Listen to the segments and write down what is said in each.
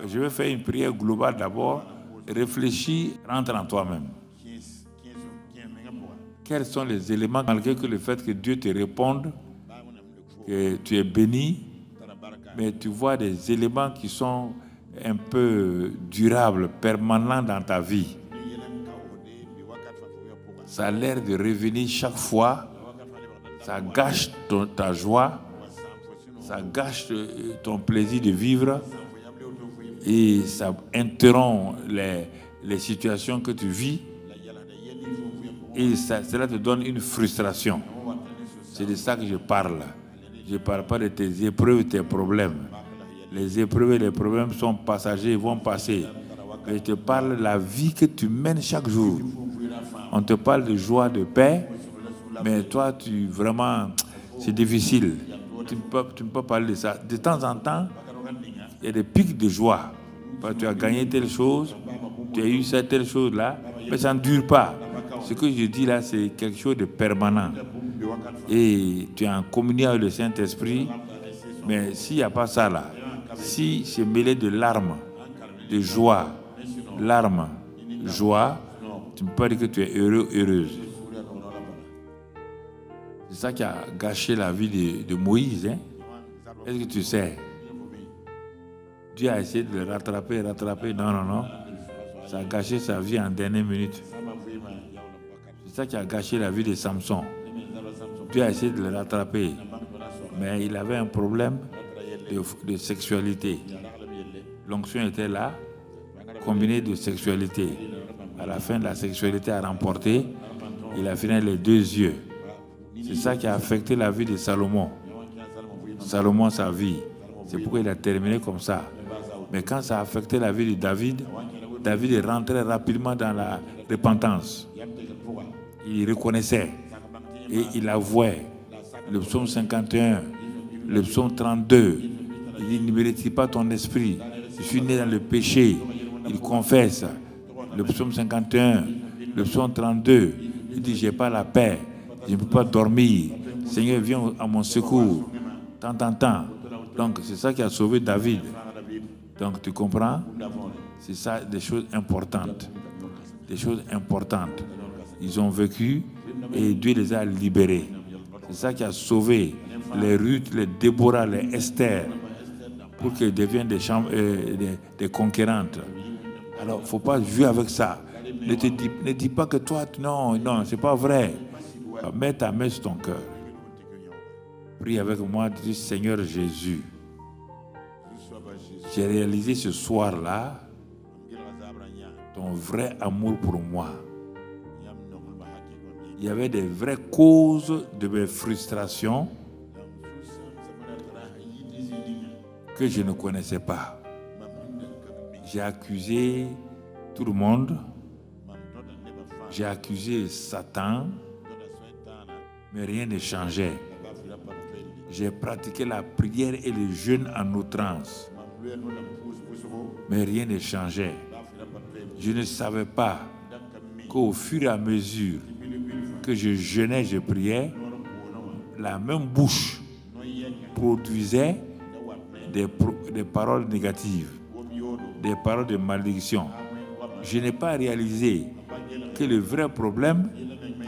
Je vais faire une prière globale d'abord. Réfléchis, rentre en toi-même. Quels sont les éléments, malgré que le fait que Dieu te réponde, que tu es béni, mais tu vois des éléments qui sont un peu durables, permanents dans ta vie. Ça a l'air de revenir chaque fois. Ça gâche ta joie. Ça gâche ton plaisir de vivre. Et ça interrompt les situations que tu vis. Et cela te donne une frustration. C'est de ça que je parle. Je ne parle pas de tes épreuves, tes problèmes. Les épreuves et les problèmes sont passagers, ils vont passer. Mais je te parle de la vie que tu mènes chaque jour. On te parle de joie, de paix, mais toi, vraiment, c'est difficile. Tu ne peux pas parler de ça. De temps en temps, il y a des pics de joie. Tu as gagné telle chose, tu as eu cette telle chose-là, mais ça ne dure pas. Ce que je dis là, c'est quelque chose de permanent. Et tu es en communion avec le Saint-Esprit, mais s'il n'y a pas ça là, si c'est mêlé de larmes, de joie, larmes, joie, tu ne peux pas dire que tu es heureux, heureuse. C'est ça qui a gâché la vie de Moïse. Hein? Est-ce que tu sais? Dieu a essayé de le rattraper. Non. Ça a gâché sa vie en dernière minute. C'est ça qui a gâché la vie de Samson. Dieu a essayé de le rattraper. Mais il avait un problème de sexualité. L'onction était là, combinée de sexualité. À la fin, la sexualité a remporté. Il a fini les 2 yeux. C'est ça qui a affecté la vie de Salomon. Salomon, sa vie. C'est pourquoi il a terminé comme ça. Mais quand ça a affecté la vie de David, David est rentré rapidement dans la repentance. Il reconnaissait et il avouait. Le psaume 51, le psaume 32, il dit, ne me retire pas ton esprit. Je suis né dans le péché. Il confesse. Le psaume 51, le psaume 32, il dit, j'ai pas la paix. Je ne peux pas dormir. Seigneur, viens à mon secours. Tant. Donc, c'est ça qui a sauvé David. Donc, tu comprends? C'est ça, des choses importantes. Des choses importantes. Ils ont vécu et Dieu les a libérés. C'est ça qui a sauvé les Ruth, les Déborah, les Esther, pour qu'ils deviennent des conquérantes. Alors, il ne faut pas jouer avec ça. Ne dis pas que toi, non, c'est pas vrai. Mets ta main sur ton cœur. Prie avec moi, dis Seigneur Jésus, j'ai réalisé ce soir-là ton vrai amour pour moi. Il y avait des vraies causes de mes frustrations que je ne connaissais pas. J'ai accusé tout le monde. J'ai accusé Satan, mais rien ne changeait. J'ai pratiqué la prière et le jeûne en outrance, mais rien ne changeait. Je ne savais pas qu'au fur et à mesure que je jeûnais, je priais, la même bouche produisait des paroles négatives, des paroles de malédiction. Je n'ai pas réalisé que le vrai problème,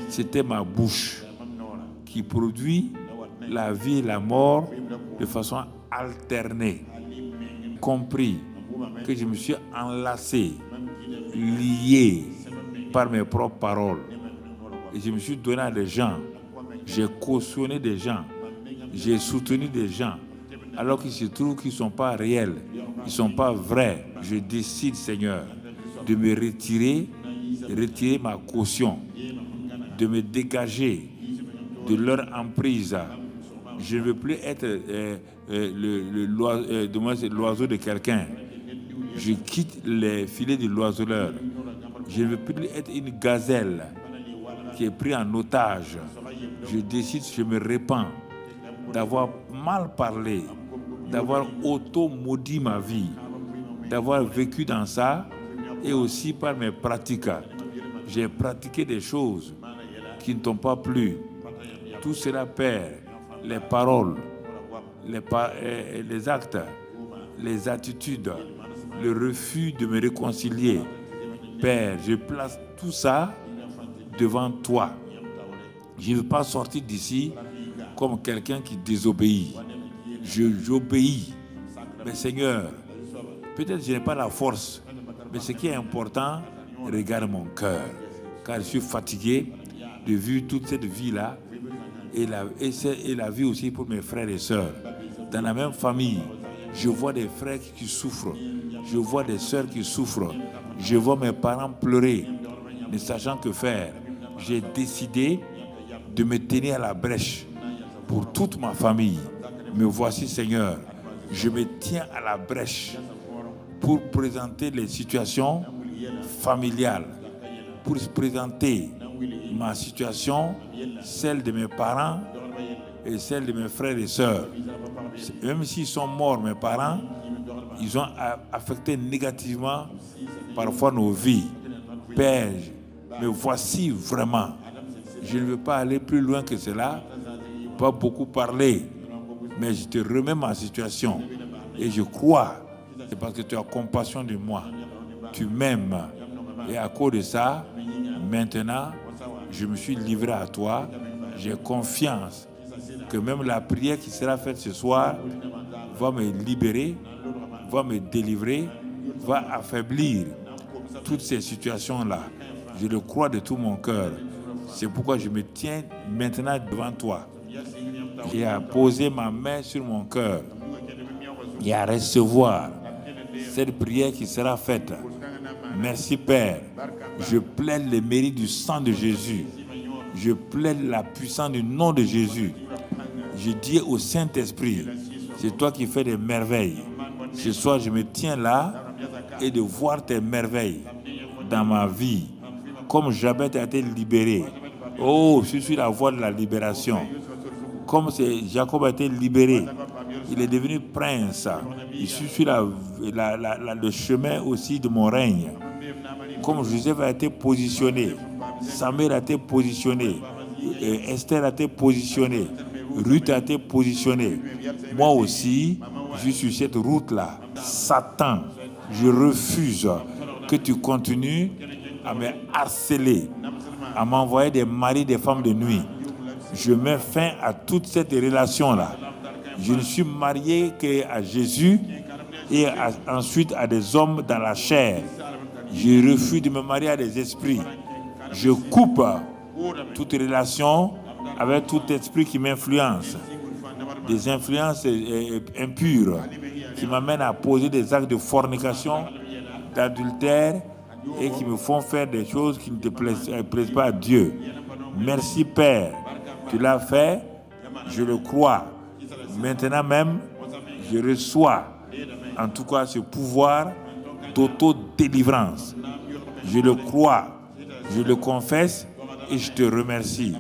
c'était ma bouche qui produit la vie et la mort de façon alternée. Compris que je me suis enlacé, lié par mes propres paroles. Et je me suis donné à des gens, j'ai cautionné des gens, j'ai soutenu des gens, alors qu'il se trouve qu'ils ne sont pas réels, ils ne sont pas vrais. Je décide, Seigneur, de me retirer ma caution, de me dégager de leur emprise. Je ne veux plus être l'oiseau de quelqu'un. Je quitte les filets de l'oiseleur. Je ne veux plus être une gazelle qui est prise en otage. Je décide, je me répands d'avoir mal parlé, d'avoir auto-maudit ma vie, d'avoir vécu dans ça et aussi par mes pratiques. J'ai pratiqué des choses qui ne t'ont pas plu. Tout cela, Père, les paroles, les actes, les attitudes, le refus de me réconcilier. Père, je place tout ça devant toi. Je ne veux pas sortir d'ici comme quelqu'un qui désobéit. J'obéis. Mais Seigneur, peut-être que je n'ai pas la force, mais ce qui est important, regarde mon cœur. Car je suis fatigué de vivre toute cette vie-là et la vie aussi pour mes frères et sœurs. Dans la même famille, je vois des frères qui souffrent. Je vois des sœurs qui souffrent. Je vois mes parents pleurer, ne sachant que faire. J'ai décidé de me tenir à la brèche pour toute ma famille. Me voici, Seigneur. Je me tiens à la brèche pour présenter les situations familiales, pour présenter ma situation, celle de mes parents et celle de mes frères et sœurs. Même s'ils sont morts, mes parents, ils ont affecté négativement parfois nos vies. Père, me voici vraiment. Je ne veux pas aller plus loin que cela, pas beaucoup parler, mais je te remets ma situation. Et je crois, c'est parce que tu as compassion de moi. Tu m'aimes. Et à cause de ça, maintenant, je me suis livré à toi. J'ai confiance que même la prière qui sera faite ce soir va me libérer, va me délivrer, va affaiblir toutes ces situations-là. Je le crois de tout mon cœur. C'est pourquoi je me tiens maintenant devant toi et à poser ma main sur mon cœur et à recevoir cette prière qui sera faite. Merci Père. Je plaide les mérites du sang de Jésus. Je plaide la puissance du nom de Jésus. Je dis au Saint-Esprit, c'est toi qui fais des merveilles. Ce soir, je me tiens là et de voir tes merveilles dans ma vie. Comme Jabez a été libéré. Oh, je suis la voix de la libération. Comme Jacob a été libéré, il est devenu prince. Je suis le chemin aussi de mon règne. Comme Joseph a été positionné, Samuel a été positionné, Esther a été positionnée, Ruth a été positionnée. Moi aussi, je suis sur cette route-là. Satan, je refuse que tu continues à me harceler, à m'envoyer des maris, des femmes de nuit. Je mets fin à toute cette relation-là. Je ne suis marié qu'à Jésus et ensuite à des hommes dans la chair. Je refuse de me marier à des esprits. Je coupe toute relation avec tout esprit qui m'influence. Des influences impures qui m'amènent à poser des actes de fornication, d'adultère et qui me font faire des choses qui ne te plaisent pas à Dieu. Merci Père. Tu l'as fait, je le crois. Maintenant même, je reçois en tout cas ce pouvoir d'auto-délivrance. Je le crois, je le confesse et je te remercie.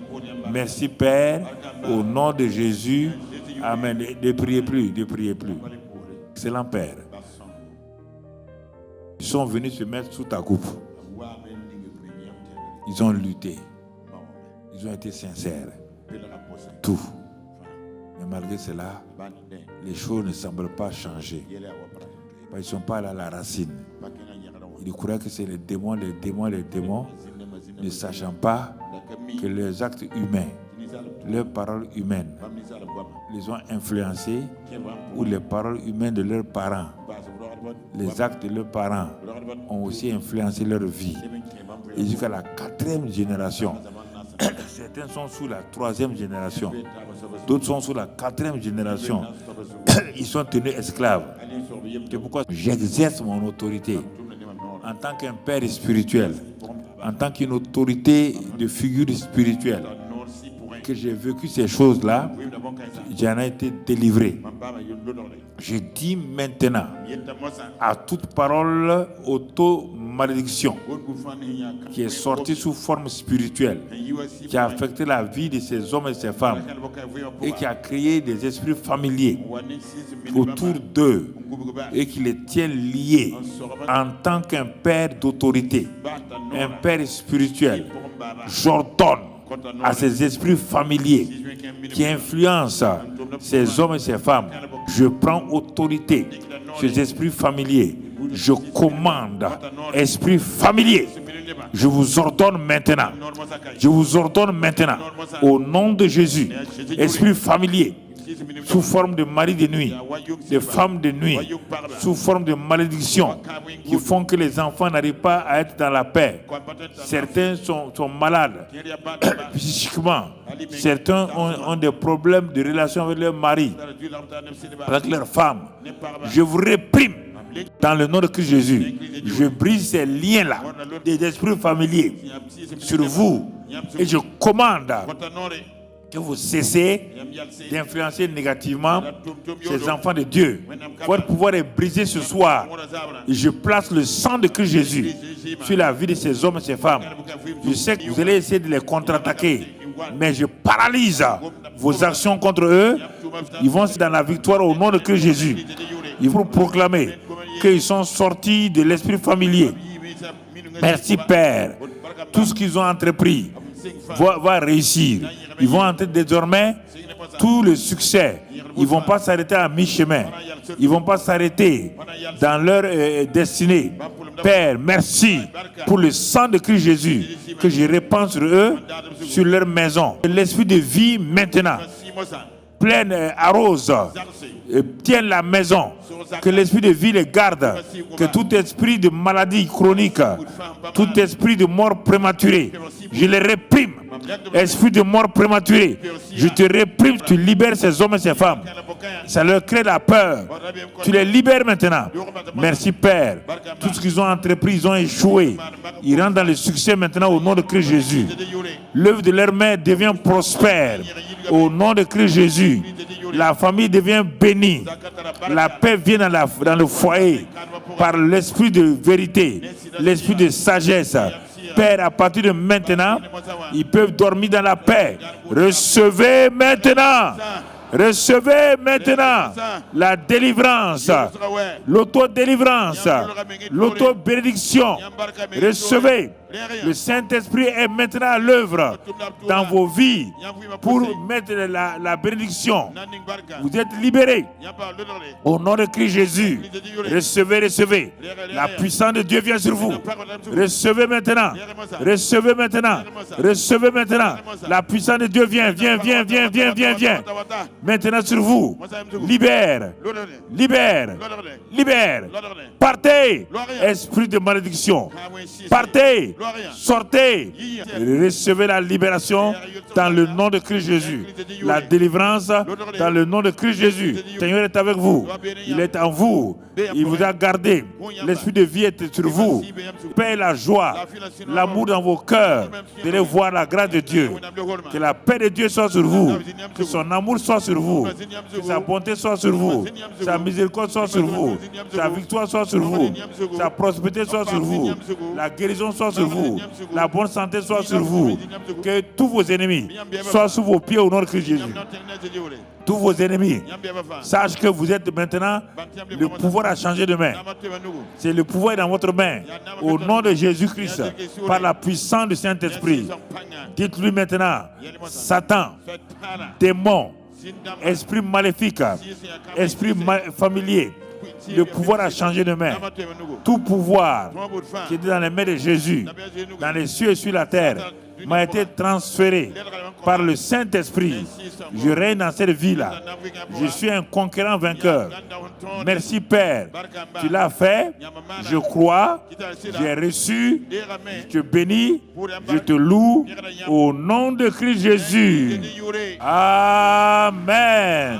Merci Père, au nom de Jésus. Amen. Ne priez plus, ne priez plus. Excellent Père. Ils sont venus se mettre sous ta coupe. Ils ont lutté. Ils ont été sincères. Tout. Mais malgré cela, les choses ne semblent pas changer. Ils ne sont pas allés à la racine. Ils croyaient que c'est les démons, ne sachant pas que leurs actes humains, leurs paroles humaines, les ont influencés, ou les paroles humaines de leurs parents, les actes de leurs parents ont aussi influencé leur vie. Et jusqu'à la 4e génération. Certains sont sous la 3e génération. D'autres sont sous la 4e génération. Ils sont tenus esclaves. C'est pourquoi j'exerce mon autorité en tant qu'un père spirituel, en tant qu'une autorité de figure spirituelle, que j'ai vécu ces choses-là, j'en ai été délivré. Je dis maintenant à toute parole auto-malédiction qui est sortie sous forme spirituelle, qui a affecté la vie de ces hommes et ces femmes et qui a créé des esprits familiers autour d'eux et qui les tient liés en tant qu'un père d'autorité, un père spirituel. J'ordonne à ces esprits familiers qui influencent ces hommes et ces femmes. Je prends autorité sur ces esprits familiers Je commande, esprit familier, je vous ordonne maintenant, je vous ordonne maintenant, au nom de Jésus, esprit familier, sous forme de mari de nuit, de femmes de nuit, sous forme de malédiction, qui font que les enfants n'arrivent pas à être dans la paix. Certains sont malades psychiquement, certains ont des problèmes de relation avec leur mari, avec leur femme. Je vous réprime dans le nom de Christ Jésus. Je brise ces liens-là, des esprits familiers sur vous, et je commande que vous cessez d'influencer négativement ces enfants de Dieu. Votre pouvoir est brisé ce soir. Et je place le sang de Christ Jésus sur la vie de ces hommes et ces femmes. Je sais que vous allez essayer de les contre-attaquer, mais je paralyse vos actions contre eux. Ils vont dans la victoire au nom de Christ Jésus. Ils vont proclamer qu'ils sont sortis de l'esprit familier. Merci Père. Tout ce qu'ils ont entrepris va réussir. Ils vont entrer désormais tout le succès. Ils ne vont pas s'arrêter à mi-chemin. Ils ne vont pas s'arrêter dans leur destinée. Père, merci pour le sang de Christ Jésus que je répands sur eux, sur leur maison. L'esprit de vie maintenant, pleine, arrose, tienne la maison. Que l'esprit de vie les garde. Que tout esprit de maladie chronique, tout esprit de mort prématurée, je les réprime. Esprit de mort prématurée, je te réprime. Tu libères ces hommes et ces femmes. Ça leur crée la peur. Tu les libères maintenant. Merci Père. Tout ce qu'ils ont entrepris, ils ont échoué. Ils rentrent dans le succès maintenant au nom de Christ Jésus. L'œuvre de leur main devient prospère au nom de Christ Jésus. La famille devient bénie. La paix vient dans le foyer par l'esprit de vérité, l'esprit de sagesse. Père, à partir de maintenant, ils peuvent dormir dans la paix. Recevez maintenant. Recevez maintenant la délivrance, l'autodélivrance, l'autobénédiction. Recevez. Le Saint-Esprit est maintenant à l'œuvre dans vos vies pour mettre la bénédiction. Vous êtes libérés. Au nom de Christ Jésus, recevez, recevez. La puissance de Dieu vient sur vous. Recevez maintenant. Recevez maintenant. Recevez maintenant. La puissance de Dieu vient. Maintenant sur vous. Libère. Libère. Libère. Partez. Esprit de malédiction. Partez. Sortez. Recevez la libération dans le nom de Christ Jésus. La délivrance dans le nom de Christ Jésus. Le Seigneur est avec vous. Il est en vous. Il vous a gardé. L'esprit de vie est sur vous. Paix et la joie. L'amour dans vos cœurs. Vous allez voir la grâce de Dieu. Que la paix de Dieu soit sur vous. Que son amour soit sur vous. Que sa bonté soit sur vous. Sa miséricorde soit sur vous. Sa victoire soit sur vous. Sa prospérité soit sur vous. La guérison soit sur vous. La bonne santé soit sur vous. Que tous vos ennemis soient sous vos pieds au nom de Christ Jésus. Tous vos ennemis sachent que vous êtes maintenant, le pouvoir a changé de main. C'est le pouvoir dans votre main. Au nom de Jésus-Christ, par la puissance du Saint-Esprit. Dites-lui maintenant, Satan, démon, esprit maléfique, esprit familier, le pouvoir a changé de main. Tout pouvoir qui était dans les mains de Jésus, dans les cieux et sur la terre, m'a été transféré par le Saint-Esprit. Je règne dans cette vie-là. Je suis un conquérant vainqueur. Merci Père. Tu l'as fait. Je crois. J'ai reçu. Je te bénis. Je te loue. Au nom de Christ Jésus. Amen.